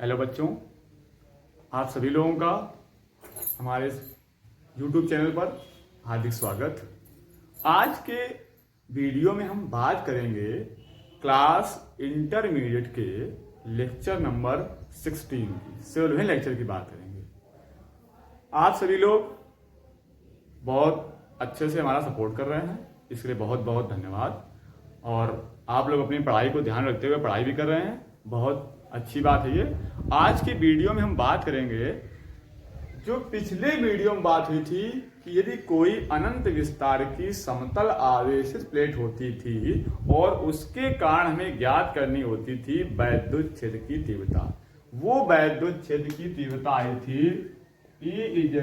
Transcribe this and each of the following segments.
Hello बच्चों, आप सभी लोगों का हमारे YouTube चैनल पर हार्दिक स्वागत। आज के वीडियो में हम बात करेंगे क्लास इंटरमीडिएट के लेक्चर नंबर 16 की 16वें लेक्चर की बात करेंगे। आप सभी लोग बहुत अच्छे से हमारा सपोर्ट कर रहे हैं, इसके लिए बहुत बहुत धन्यवाद। और आप लोग अपनी पढ़ाई को ध्यान रखते हुए पढ़ाई भी कर रहे हैं, बहुत अच्छी बात है ये। आज की वीडियो में हम बात करेंगे, जो पिछले वीडियो में बात हुई थी कि यदि कोई अनंत विस्तार की समतल आवेशित प्लेट होती थी और उसके कारण हमें ज्ञात करनी होती थी वैद्युत क्षेत्र की तीव्रता। वो वैद्युत क्षेत्र की तीव्रता आई थी E =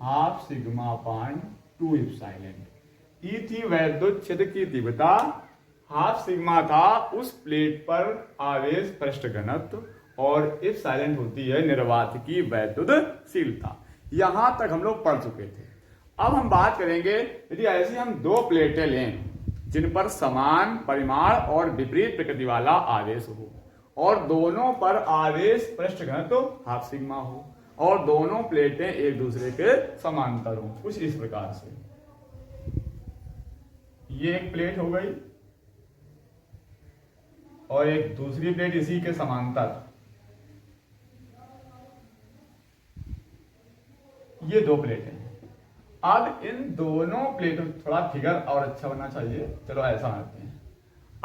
½ sigma upon 2 epsilon. E थी वैद्युत क्षेत्र की तीव्रता, ½ सिग्मा था उस प्लेट पर आवेश पृष्ठ घनत्व और एप्सिलॉन होती है निर्वात की वैद्युतशीलता। यहां तक हम लोग पढ़ चुके थे। अब हम बात करेंगे, यदि ऐसी हम दो प्लेटें लें जिन पर समान परिमाण और विपरीत प्रकृति वाला आवेश हो और दोनों पर आवेश पृष्ठ घनत्व ½ सिग्मा हो और दोनों प्लेटें एक दूसरे के समांतर हो, कुछ इस प्रकार से। ये एक प्लेट हो गई और एक दूसरी प्लेट इसी के समांतर, ये दो प्लेटें हैं। अब इन दोनों प्लेटों, थोड़ा फिगर और अच्छा बनना चाहिए, चलो ऐसा बनाते हैं।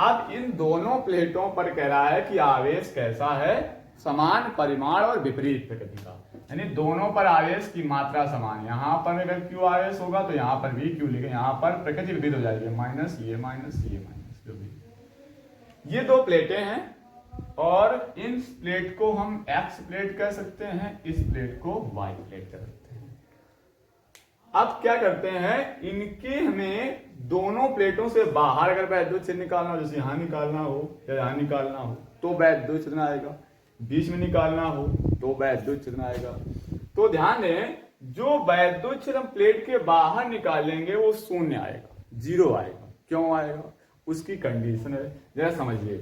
अब इन दोनों प्लेटों पर कह रहा है कि आवेश कैसा है, समान परिमाण और विपरीत प्रकृति का, यानी दोनों पर आवेश की मात्रा समान। यहां पर अगर क्यू आवेश होगा तो यहां पर भी क्यू लिखे, यहां पर प्रकृति विपरीत हो जाएगी, माइनस ये जो भी। ये दो प्लेटें हैं और इन प्लेट को हम एक्स प्लेट कह सकते हैं, इस प्लेट को वाई प्लेट कह सकते हैं। अब क्या करते हैं, इनके हमें दोनों प्लेटों से बाहर अगर वैद्युत क्षेत्र निकालना हो, जैसे यहां निकालना हो या यहां निकालना हो तो वैद्युत क्षेत्र आएगा, बीच में निकालना हो तो वैद्युत क्षेत्र आएगा। तो ध्यान दें, जो वैद्युत क्षेत्र हम प्लेट के बाहर निकालेंगे वो शून्य आएगा, 0 आएगा। क्यों आएगा, उसकी कंडीशन है, जरा समझिए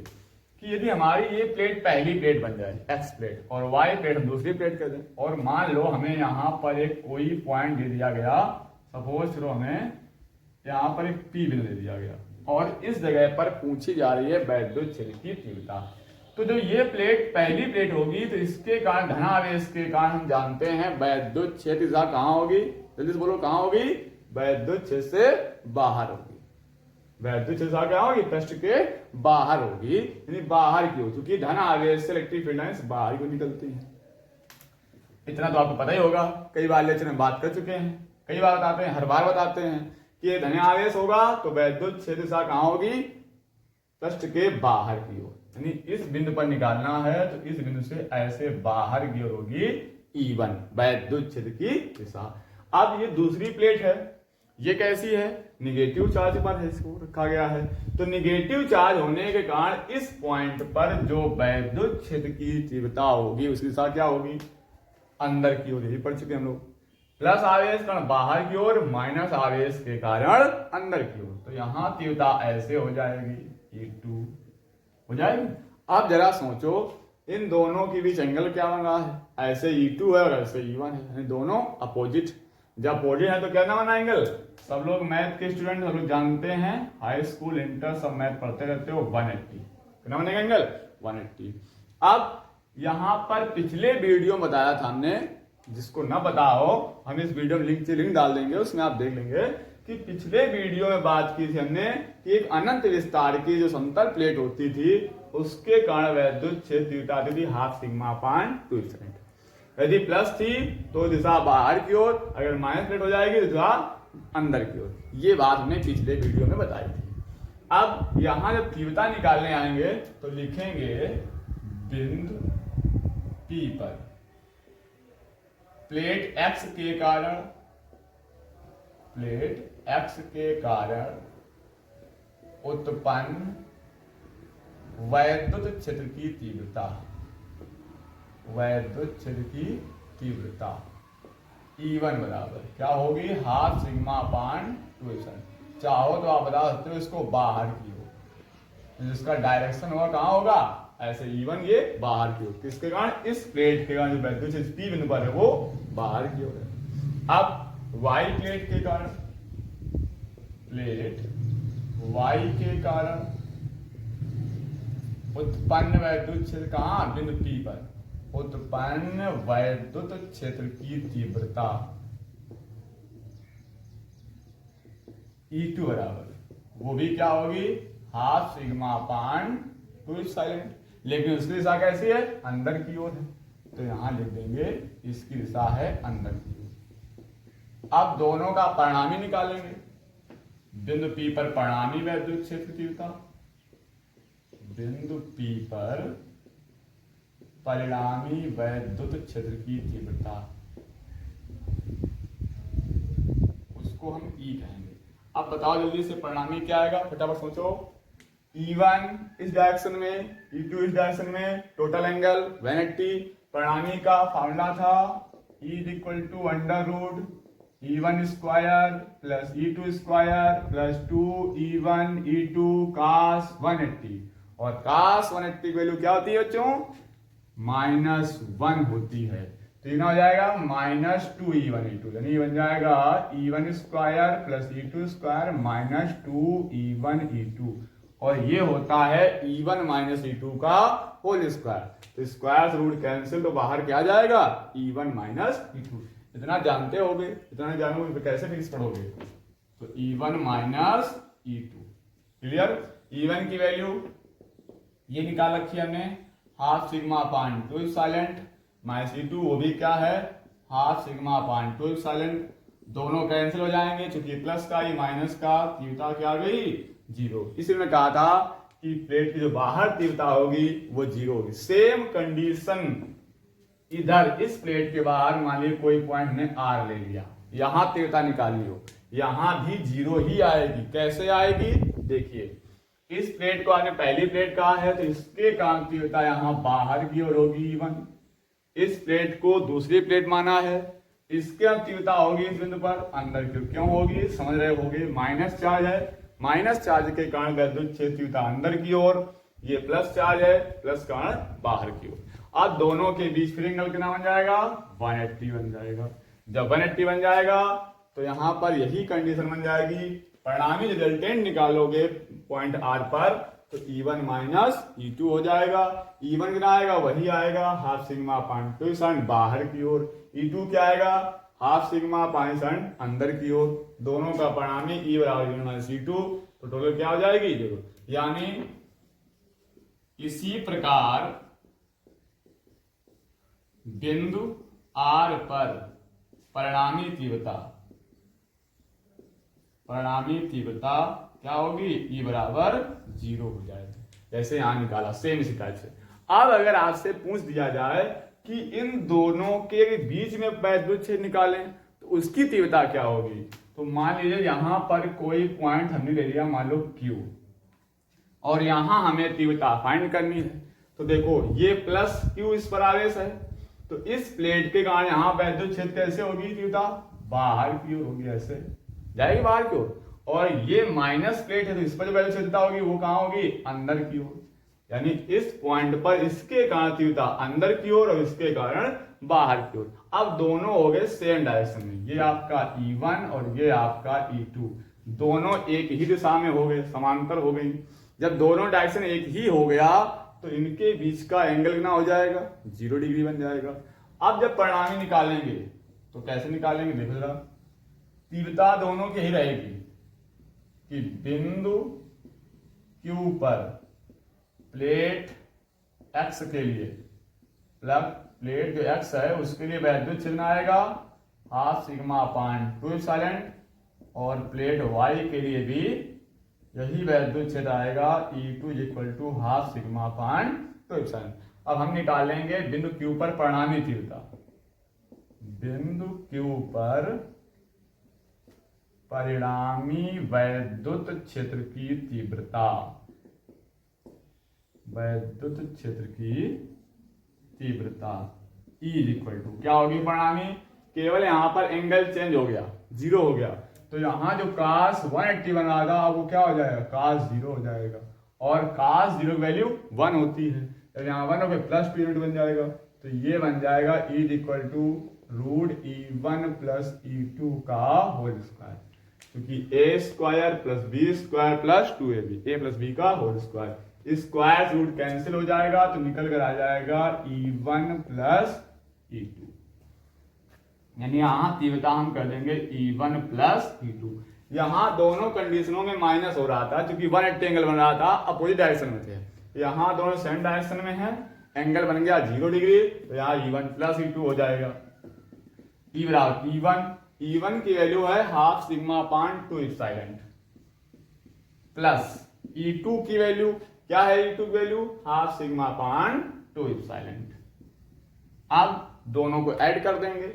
कि यदि हमारी ये प्लेट पहली प्लेट बन जाए एक्स प्लेट और वाई प्लेट हम दूसरी प्लेट कर दें, और मान लो हमें यहाँ पर एक कोई पॉइंट दे दिया गया, सपोज करो हमें यहाँ पर एक पी बिंदु दे दिया गया और इस जगह पर पूछी जा रही है वैद्युत क्षेत्र की तीव्रता। तो जो ये प्लेट पहली प्लेट होगी तो इसके कारण धनावेश के कारण हम जानते हैं वैद्युत क्षेत्र दिशा कहाँ होगी, जल्दी से बोलो कहाँ होगी, वैद्युत क्षेत्र से बाहर होगी। वैद्युत क्षेत्र क्या होगी, पृष्ठ के बाहर होगी, यानी बाहर की हो, क्योंकि धन आवेश से इलेक्ट्रिक फील्ड लाइंस बाहर की निकलती है। इतना तो आपको पता ही होगा, कई बार लेक्चर में बात कर चुके हैं, कई बार बताते हैं, हर बार बताते हैं कि धन आवेश होगा तो वैद्युत क्षेत्र दिशा कहाँ होगी, पृष्ठ के बाहर की ओर, यानी इस बिंदु पर निकालना है तो इस बिंदु से ऐसे बाहर की ओर होगी E1 वैद्युत क्षेत्र की दिशा। अब ये दूसरी प्लेट है, ये कैसी है, निगेटिव चार्ज पर है, इसको रखा गया है। तो निगेटिव चार्ज होने के कारण इस पॉइंट पर जो वैद्युत क्षेत्र की तीव्रता होगी उसकी दिशा क्या होगी, अंदर की ओर, यही पढ़ चुके हम लोग। प्लस आवेश कारण बाहर की ओर, माइनस आवेश के कारण अंदर की ओर, तो यहां तीव्रता ऐसे हो जाएगी, E2 हो जाएगी। अब जरा सोचो, इन दोनों के बीच एंगल क्या बन रहा है, ऐसे E2 है और ऐसे E1 है, यानी दोनों अपोजिट। जब अपोजिट है तो क्या ना बना एंगल, सब लोग मैथ के स्टूडेंट सब लोग जानते हैं, हाई स्कूल इंटर सब मैथ पढ़ते रहते हो, 180 कितना बनेगा एंगल, 180। अब यहां पर पिछले वीडियो में बताया था हमने, जिसको ना पता हो हम इस वीडियो में लिंक डाल देंगे, उसमें आप देख लेंगे कि पिछले वीडियो में बात की थी हमने कि एक अनंत विस्तार की जो समतल प्लेट होती थी उसके कारण वैद्युत क्षेत्र तीव्रता आती थी ½ सिग्मा अपान 2 एप्सिलॉन। यदि प्लस थी तो दिशा बाहर की ओर, अगर माइनस प्लेट हो जाएगी तो दिशा अंदर की ओर। ये बात हमने पिछले वीडियो में बताई थी। अब यहां जब तीव्रता निकालने आएंगे तो लिखेंगे बिंदु P पर प्लेट X के कारण, प्लेट X के कारण उत्पन्न वैद्युत क्षेत्र की तीव्रता, वैद्युत क्षेत्र की तीव्रता E1 बराबर क्या होगी, ½ सिग्मा अपान 2 एप्सिलॉन। चाहो तो आप बता सकते हो इसको बाहर की ओर, जिसका डायरेक्शन होगा कहां होगा, ऐसे E1 ये बाहर की ओर, किसके कारण? इस प्लेट के कारण जो वैद्युत क्षेत्र P बिंदु पर है वो बाहर की ओर है। अब Y प्लेट के कारण, प्लेट Y के कारण उत्पन्न वैद्युत क्षेत्र कहाँ? बिंदु P पर। उत्पन्न वैद्युत क्षेत्र की तीव्रता E2 बराबर, वो भी क्या होगी? Half sigma upon 2 epsilon. लेकिन उसकी दिशा कैसी है? अंदर की ओर है, तो यहां लिख देंगे इसकी दिशा है अंदर की ओर। अब दोनों का परिणामी निकालेंगे। बिंदु P पर परिणामी वैद्युत क्षेत्र तीव्रता, बिंदु P पर परिणामी वैद्युत क्षेत्र की तीव्रता, उसको हम E कहेंगे। अब बताओ जल्दी से परिणामी क्या आएगा, फटाफट सोचो। E1 इस डायरेक्शन में, E2 इस डायरेक्शन में, टोटल एंगल 180। परिणामी का फॉर्मूला था E = under root E1 square plus E2 square plus 2E1 E2 cos 180। और cos 180 की वैल्यू क्या होती है बच्चों? -1 होती है। तो ये हो जाएगा -2E1 E2, यानी बन जाएगा E1 square plus E2 square minus 2E1 E2, और ये होता है E1 माइनस E2 का होल स्क्वायर। तो स्क्वायर रूट कैंसिल, तो बाहर क्या जाएगा? E1 minus E2। इतना जानते होगे, इतना जानोगे तो कैसे फिक्स पढ़ोगे? तो E1 minus E2, clear? E1 की वैल्यू ये निकाल रखी है हमने, half sigma upon 2 epsilon, minus E2 वो भी क्या है? Half sigma upon 2 epsilon. दोनों कैंसिल हो जाएंगे, चूंकि प्लस का ये माइनस का, तीव्रता क्या आ गई? 0। इसलिए मैं कहा था कि प्लेट की जो बाहर तीव्रता होगी वो 0 होगी। सेम कंडीशन इधर इस प्लेट के बाहर, मान लीजिए कोई पॉइंट हमने R ले लिया, यहां तीव्रता निकाली हो, यहां भी 0 ही आएगी। कैसे आएगी? देखिए, इस प्लेट को आपने पहली प्लेट कहा है, तो इसके कारण तीव्रता यहां बाहर की ओर होगी E1। इस प्लेट को दूसरी प्लेट माना है, इसके तीव्रता होगी इस बिंदु पर अंदर की ओर। क्यों होगी? समझ रहे होगे, माइनस चार्ज है, माइनस चार्ज के कारण वैद्युत क्षेत्र तीव्रता अंदर की ओर, ये प्लस चार्ज है, प्लस कारण बाहर की ओर। अब दोनों के बीच फिर एंगल कितना बन जाएगा? 180 बन जाएगा। जब 180 बन जाएगा तो यहां पर यही कंडीशन बन जाएगी, परिणामी रिजल्टेंट निकालोगे पॉइंट R पर, तो E1 माइनस E2 हो जाएगा। E1 कितना आएगा? वही आएगा, हाफ सिग्मा अपान 2 एप्सिलॉन बाहर की ओर। E2 क्या आएगा? हाफ सिग्मा अपान एप्सिलॉन अंदर की ओर। दोनों का परिणामी E बराबर माइनस E2, तो टोटल क्या हो जाएगी? 0। यानी इसी प्रकार बिंदु R पर परिणामी तीव्रता क्या होगी? E बराबर 0 हो जाएगा। जैसे यहां निकाला, सेम इसी टाइप से। अब अगर आपसे पूछ दिया जाए कि इन दोनों के बीच में वैद्युत क्षेत्र निकालें तो उसकी तीव्रता क्या होगी, तो मान लीजिए यहां पर कोई पॉइंट हमने ले लिया, मान लो Q, और यहां हमें तीव्रता फाइंड करनी है। तो देखो, ये प्लस Q इस पर आवेश है, तो इस प्लेट के कारण यहां वैद्युत क्षेत्र कैसे होगी? तीव्रता बाहर की ओर होगी, ऐसे जाएगी बाहर की ओर। और ये माइनस प्लेट है, तो इस पर जो वैद्युत क्षेत्रता होगी वो कहां होगी? अंदर की ओर। यानी इस पॉइंट पर इसके कारण तीव्रता अंदर की ओर और इसके कारण बाहर की ओर। अब दोनों हो गए सेम डायरेक्शन में, ये आपका E1 और ये आपका E2, दोनों एक ही दिशा में हो गए, समांतर हो गई। जब दोनों डायरेक्शन एक ही हो गया तो इनके बीच का एंगल कितना हो जाएगा? 0 डिग्री बन जाएगा। अब जब परिणामी निकालेंगे तो कैसे निकालेंगे? देखो जरा, तीव्रता दोनों की ही रहेगी कि बिंदु Q पर प्लेट X के लिए, प्लेट जो X है उसके लिए वैद्युत क्षेत्र आएगा हाफ सिग्मा अपान 2 एप्सिलॉन, और प्लेट Y के लिए भी यही वैद्युत क्षेत्र आएगा E2 = half sigma upon 2 epsilon. अब हम निकालेंगे बिंदु Q पर परिणामी तीव्रता। बिंदु Q पर परिणामी वैद्युत क्षेत्र की तीव्रता, वैद्युत क्षेत्र की तीव्रता E = क्या होगी परिणामी? केवल यहां पर एंगल चेंज हो गया, 0 हो गया, तो यहां जो cos 180 बना था वो क्या हो जाएगा? cos 0 हो जाएगा, और cos 0 की वैल्यू 1 होती है। तो यहाँ 1 हो गया प्लस 2 यूनिट बन जाएगा, तो ये बन जाएगा E equal to root E1 plus E2 का होल स्क्वायर, क्योंकि A square plus B square plus 2AB, A plus B का whole square, square root cancel हो जाएगा तो निकल कर आ जाएगा E1 प्लस E2, यानी यहां तीव्रता हम कर देंगे E1 प्लस E2। यहां दोनों कंडीशनों में माइनस हो रहा था क्योंकि 180 एंगल बन रहा था, अपोजिट डायरेक्शन में थे, यहां दोनों सेम डायरेक्शन में है, एंगल बन गया 0 डिग्री, तो यहाँ E1 प्लस E2 हो जाएगा। E बराबर E1 की वैल्यू है half sigma upon 2 epsilon plus E2 की वैल्यू क्या है, E2 की value half sigma upon 2 epsilon. अब दोनों को ऐड कर देंगे,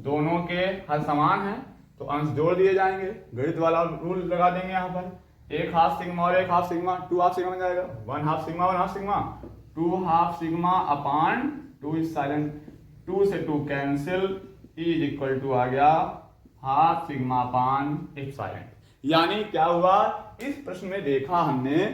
दोनों के हर समान है तो अंश जोड़ दिए जाएंगे, गणित वाला रूल लगा देंगे यहाँ पर, एक हाफ सिग्मा और एक हाफ सिग्मा, 2 हाफ सिग्मा बन जाएगा, 1 half sigma 1 half sigma, 2 half sigma upon 2 epsilon, 2 से 2 कैंसिल, इज इक्वल टू आ गया हाफ सिग्मा अपान एप्सिलॉन। यानी क्या हुआ, इस प्रश्न में देखा हमने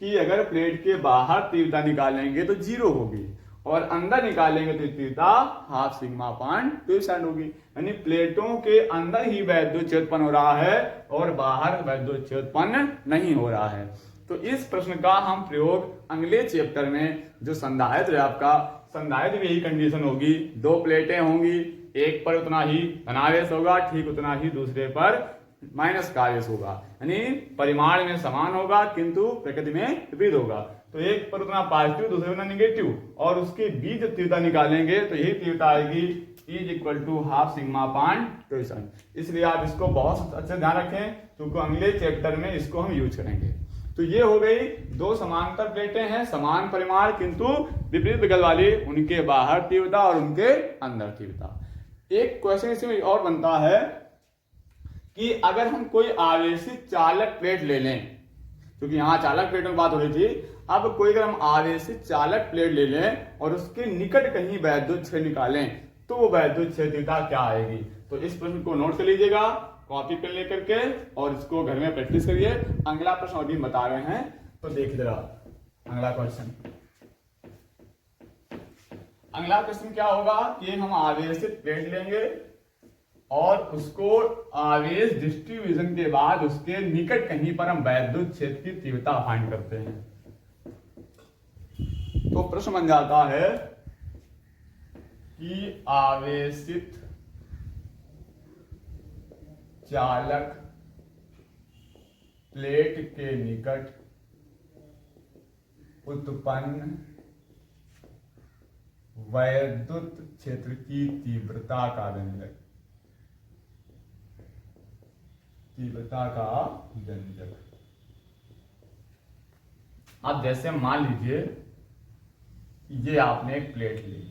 कि अगर प्लेट के बाहर तीव्रता निकालेंगे तो 0 होगी और अंदर निकालेंगे तो तीव्रता हाफ सिग्मा अपान 2 एप्सिलॉन होगी, यानी प्लेटों के अंदर ही वैद्युत क्षेत्र उत्पन्न हो रहा है और बाहर वैद्युत क्षेत्र उत्पन्न नहीं हो रहा है। तो इस प्रश्न का हम प्रयोग अगले चैप्टर में, जो संधारित्र है आपका, संधारित्र में यही कंडीशन होगी, 2 प्लेटें होंगी, एक पर उतना ही धनावेश होगा, ठीक उतना ही दूसरे पर माइनस का आवेश होगा, यानी परिमाण में समान होगा किंतु प्रकृति में विपरीत होगा, तो एक पर उतना पॉजिटिव दूसरे पर नेगेटिव, और उसके बीच तीव्रता निकालेंगे तो यही तीव्रता आएगी is equal to half sigma upon 2 epsilon. इसलिए आप इसको बहुत अच्छे ध्यान रखें क्योंकि अगले चैप्टर में इसको हम यूज करेंगे। तो ये हो गई 2 समांतर प्लेटें हैं, समान परिमाण किंतु विपरीत विकल वाली, उनके बाहर तीव्रता और उनके अंदर तीव्रता। एक क्वेश्चन इसमें और बनता है कि अगर हम कोई आवेशित चालक प्लेट ले लें, क्योंकि यहाँ चालक प्लेटों की बात हो रही थी, अब कोई अगर हम आवेशित चालक प्लेट ले लें और उसके निकट कहीं वैद्युत क्षेत्र निकालें तो वो वैद्युत क्षेत्रता क्या आएगी। तो इस प्रश्न को नोट कर लीजिएगा कॉपी पे लेकर के और इसको घर में प्रैक्टिस करिए। अगला प्रश्न अभी बता रहे हैं, तो देखिए जरा अगला क्वेश्चन। अगला क्वेश्चन क्या होगा कि हम आवेशित प्लेट लेंगे और उसको आवेश डिस्ट्रीब्यूशन के बाद उसके निकट कहीं पर हम वैद्युत क्षेत्र की तीव्रता फाइंड करते हैं। तो प्रश्न बन जाता है कि आवेशित चालक प्लेट के निकट उत्पन्न वैद्युत क्षेत्र की तीव्रता का व्यंजक, तीव्रता का व्यंजक। अब जैसे मान लीजिए ये आपने एक प्लेट ली,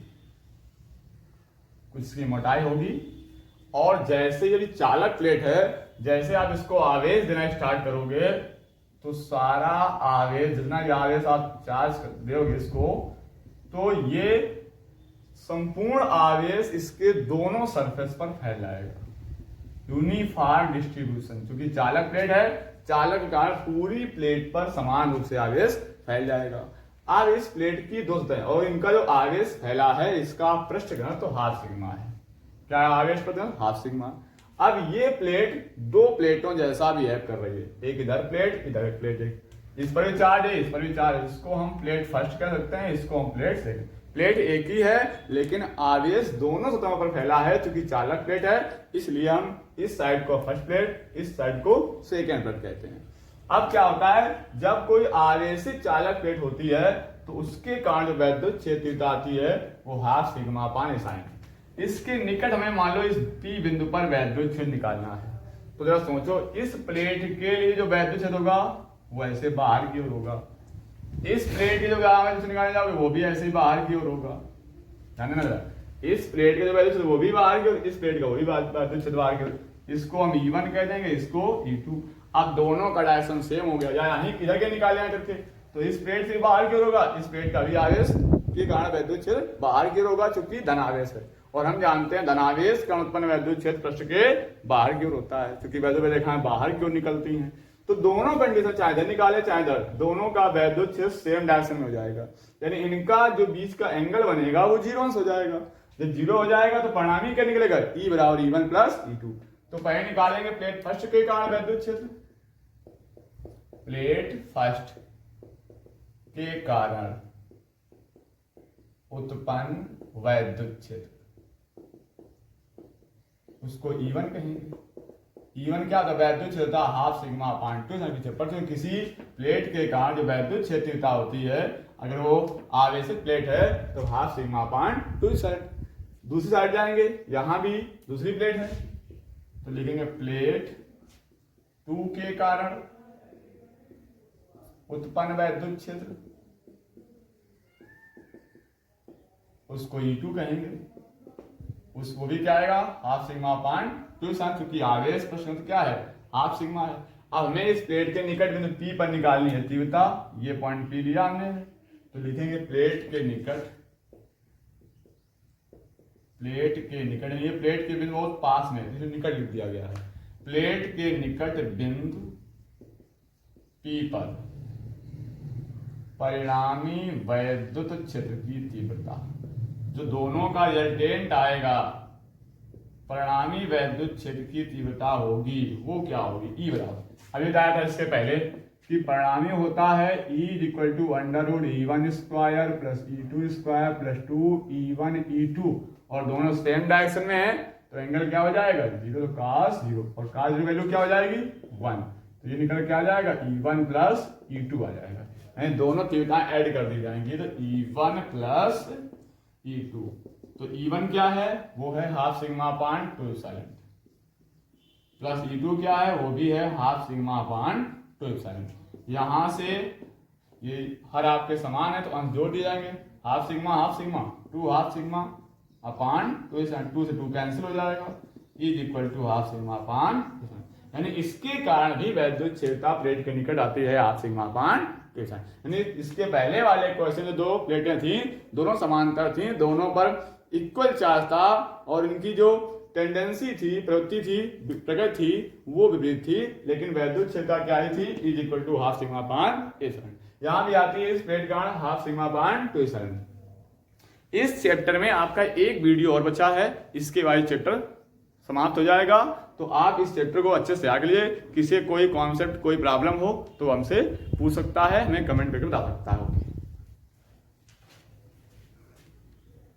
कुछ इसकी मोटाई होगी, और जैसे ये चालक प्लेट है, जैसे आप इसको आवेश देना स्टार्ट करोगे तो सारा आवेश, जितना भी आवेश आप चार्ज दोगे इसको, तो ये संपूर्ण आवेश इसके दोनों सरफेस पर फैल जाएगा, यूनिफॉर्म डिस्ट्रीब्यूशन। क्योंकि चालक प्लेट है, चालक के कारण पूरी प्लेट पर समान रूप से आवेश फैल जाएगा। अब इस प्लेट की 2 सतहें और इनका जो आवेश फैला है इसका पृष्ठ घनत्व तो हाफ सिग्मा है। क्या आवेश पृष्ठ घनत्व? Half sigma. अब ये प्लेट 2 प्लेटों जैसा बिहेव कर रही है, एक इधर प्लेट, इधर एक प्लेट, एक इस पर भी चार्ज है, इस पर भी चार्ज है। इसको हम प्लेट फर्स्ट कह सकते हैं, इसको हम प्लेट सेकंड। प्लेट एक ही है लेकिन आवेश दोनों सतहों पर फैला है, क्योंकि चालक प्लेट है इसलिए हम इस साइड को फर्स्ट प्लेट, इस साइड को सेकेंड प्लेट कहते हैं। अब क्या होता है, जब कोई आवेशित चालक प्लेट होती है तो उसके कारण जो वैद्युत क्षेत्रता आती है वो हाफ सिग्मा अपान एप्सिलॉन। इसके निकट हमें मान लो इस P बिंदु पर वैद्युत क्षेत्र निकालना है, तो जरा सोचो इस प्लेट के लिए जो वैद्युत क्षेत्र होगा वो ऐसे बाहर की ओर होगा, इस प्लेट की जो वैद्युत क्षेत्र निकालने जाओगे वो भी ऐसे ही बाहर की ओर होगा। ध्यान देना जरा, इस प्लेट के जो वैद्युत क्षेत्र वो भी बाहर की ओर, इस प्लेट का वो भी वैद्युत क्षेत्र बाहर की ओर। इसको हम E1 कह देंगे, इसको E2। अब दोनों का डायरेक्शन सेम हो गया, या यहीं किधर के निकाले हैं करके, तो इस प्लेट से बाहर की ओर होगा, इस प्लेट का भी आवेश के कारण वैद्युत क्षेत्र बाहर की ओर होगा, चूंकि धनावेश है। और हम जानते हैं धनावेश का उत्पन्न वैद्युत क्षेत्र पृष्ठ के बाहर की ओर होता है, क्योंकि वैद्युत रेखाएं बाहर की ओर निकलती हैं। तो दोनों कंडीशन चाहे इधर निकाले चाहे इधर, दोनों का वैद्युत क्षेत्र सेम डायरेक्शन में हो जाएगा, यानी इनका जो बीच का एंगल बनेगा वो 0 अंश हो जाएगा। जब 0 हो जाएगा तो परिणामी क्या निकलेगा, E बराबर E1 प्लस E2। तो पहले निकालेंगे प्लेट फर्स्ट के कारण वैद्युत क्षेत्र, प्लेट फर्स्ट के कारण उत्पन्न वैद्युत क्षेत्र, उसको E1 कहेंगे। E1 क्या होता है, वैद्युत क्षेत्रता हाफ सिग्मा अपान 2 पर तो किसी प्लेट के कारण जो वैद्युत क्षेत्रता होती है, अगर वो आवेशित प्लेट है तो हाफ सिग्मा अपान 2 साइड। दूसरी साइड जाएंगे, यहां भी दूसरी प्लेट है तो लिखेंगे प्लेट 2 के कारण उत्पन्न वैद्युत क्षेत्र, उसको E2 कहेंगे। उसको भी क्या आएगा, हाफ सिग्मा अपान 2 साइन, क्योंकि आवेश प्रश्न तो क्या है, हाफ सिग्मा है। अब हमें इस प्लेट के निकट बिंदु P पर निकालनी है तीव्रता, ये पॉइंट P लिया हमने, तो लिखेंगे प्लेट के निकट, प्लेट के निकट, ये प्लेट के बिंदु बहुत पास में है, निकट लिख दिया गया है। प्लेट के निकट बिंदु P पर परिणामी वैद्युत क्षेत्र की तीव्रता, जो दोनों का रिजल्टेंट आएगा, परिणामी वैद्युत क्षेत्र की तीव्रता होगी, वो क्या होगी, E बराबर, अभी बताया था इससे पहले कि परिणामी होता है E equal to √E1 square plus E2 square plus 2E1 E2, और दोनों सेम डायरेक्शन में है तो एंगल क्या हो जाएगा, 0, तो cos 0, और cos 0 वैल्यू क्या हो जाएगी 1, तो ये निकल क्या आ जाएगा E1 प्लस E2 आ जाएगा, यानी दोनों तीव्रता ऐड कर दी जाएंगी, तो E1 प्लस E2, तो E1 क्या है, वो है half sigma upon 2 sine, plus E2 क्या है, वो भी है हाफ सिग्मा अपान 2 साइन। यहां से ये हर आपके समान है तो अंश जोड़ दिए जाएंगे, half sigma 2 half sigma upon 2 sine, 2 से 2 कैंसिल हो जाएगा, is equal to half sigma upon 2 sine, यानी इसके कारण भी वैद्युत क्षेत्रता प्लेट के निकट आती है हाफ सिग्मा अपान 2 साइन। यानी इसके पहले वाले क्वेश्चन में दो प्लेटें थी, दोनों समांतर थी, दोनों पर इक्वल चार्ज था, और इनकी जो टेंडेंसी थी, प्रवृत्ति थी, प्रगति थी, वो विपरीत थी, लेकिन वैद्युत क्षेत्रता क्या आई थी, is equal to half sigma upon 2 sine. यहां भी आती है इस प्लेट का हाफ सिग्मा अपान 2 साइन। इस चैप्टर में आपका एक वीडियो और बचा है, इसके बाद चैप्टर समाप्त हो जाएगा, तो आप इस चैप्टर को अच्छे से आगे लिए, किसी कोई कॉन्सेप्ट कोई प्रॉब्लम हो तो हमसे पूछ सकता है, हमें कमेंट करके बता सकता है।